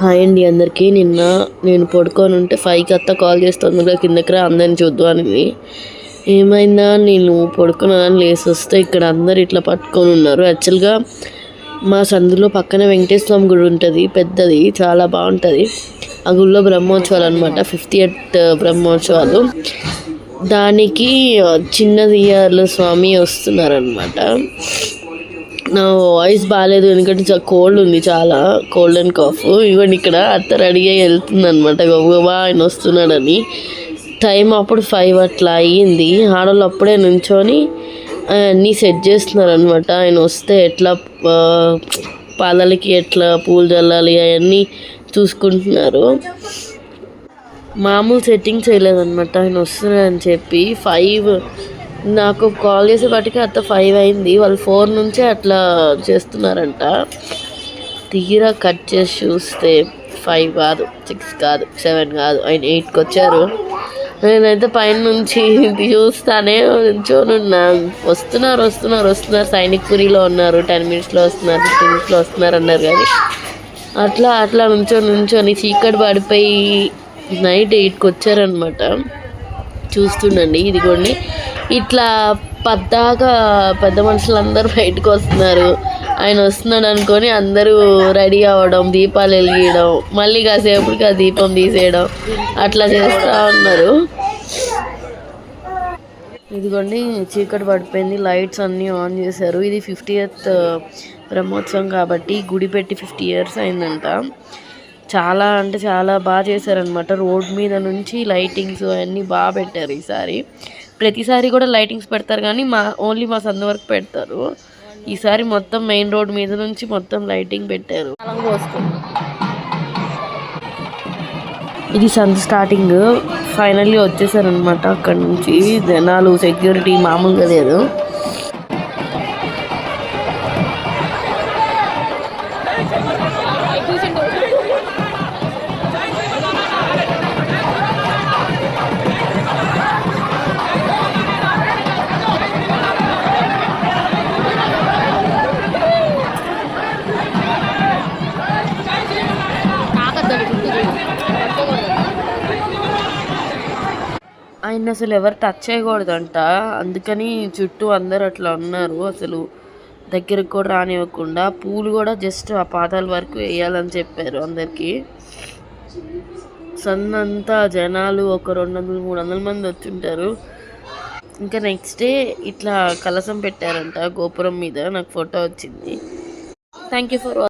Hi అండి అందరికీ. నిన్న నేను పడుకొని ఉంటే 5కి అత్త కాల్ చేసి తొందరగా కిందకి రా అందరిని చూద్దాం అని. ఏమైందా నేను పడుకున్నాను, లేసి వస్తే ఇక్కడ అందరు ఇట్లా పట్టుకొని ఉన్నారు. యాక్చువల్గా మా సందులో పక్కన వెంకటేశ్వర స్వామి గుడి ఉంటుంది, పెద్దది, చాలా బాగుంటుంది. ఆ గుడిలో బ్రహ్మోత్సవాలు అనమాట, 58th బ్రహ్మోత్సవాలు. దానికి చిన్న దియ్యాల స్వామి వస్తున్నారనమాట. నా వాయిస్ బాగాలేదు ఎందుకంటే కోల్డ్ ఉంది, చాలా కోల్డ్ అండ్ కాఫ్. ఇవ్వండి ఇక్కడ అత్త రెడీ అయ్యి వెళ్తుంది అనమాట, గబగబా ఆయన వస్తున్నాడని. టైం అప్పుడు 5 అట్లా అయ్యింది. ఆడవాళ్ళు అప్పుడే నుంచొని అన్నీ సెట్ చేస్తున్నారు అనమాట. ఆయన వస్తే ఎట్లా పాలలకి ఎట్లా పూలు చల్లాలి అవన్నీ చూసుకుంటున్నారు. మామూలు సెట్టింగ్ చేయలేదన్నమాట, ఆయన వస్తున్నారని చెప్పి. 5 నాకు కాల్ చేసేపాటికి అత్త 5 అయింది. వాళ్ళు 4 నుంచే అట్లా చేస్తున్నారంట. తీరా కట్ చేసి చూస్తే 5 కాదు, 6 కాదు, 7 కాదు, ఆయన 8కి వచ్చారు. నేనైతే పైన నుంచి చూస్తానే నుంచోనున్నా. వస్తున్నారు సైనిక్పురిలో ఉన్నారు, 10 మినిట్స్లో వస్తున్నారు, 15 మినిట్స్లో వస్తున్నారు అన్నారు. కానీ అట్లా నుంచొని చీకటి పడిపోయి నైట్ 8కి వచ్చారనమాట. చూస్తుండండి, ఇదిగోండి ఇట్లా పద్దాగా పెద్ద మనుషులందరూ బయటకు వస్తున్నారు. ఆయన వస్తున్నాడు అనుకొని అందరూ రెడీ అవ్వడం, దీపాలు వెలిగించడం, మళ్ళీ కాసేపటికి ఆ దీపం తీసేయడం, అట్లా చేస్తూ ఉన్నారు. ఇదిగోండి చీకటి పడిపోయింది, లైట్స్ అన్నీ ఆన్ చేశారు. ఇది 50th బ్రహ్మోత్సవం కాబట్టి గుడి పెట్టి 50 years అయిందంట. చాలా అంటే చాలా బాగా చేశారనమాట. రోడ్ మీద నుంచి లైటింగ్స్ అవన్నీ బాగా పెట్టారు ఈసారి. ప్రతిసారి కూడా లైటింగ్స్ పెడతారు కానీ ఓన్లీ మా సందు వరకు పెడతారు. ఈసారి మొత్తం మెయిన్ రోడ్ మీద నుంచి మొత్తం లైటింగ్ పెట్టారు. ఇది సందు స్టార్టింగ్. ఫైనల్లీ వచ్చేసారనమాట. అక్కడ నుంచి జనాలు, సెక్యూరిటీ మామూలుగా లేదు. ఆయన అసలు ఎవరు టచ్ చేయకూడదంట, అందుకని చుట్టూ అందరు అట్లా ఉన్నారు. అసలు దగ్గరకు కూడా రానివ్వకుండా పూలు కూడా జస్ట్ ఆ పాదాల వరకు వేయాలని చెప్పారు అందరికీ. సందంతా జనాలు ఒక 200-300 మంది వచ్చుంటారు. ఇంకా నెక్స్ట్ డే ఇట్లా కలసం పెట్టారంట గోపురం మీద. నాకు ఫోటో వచ్చింది. Thank you for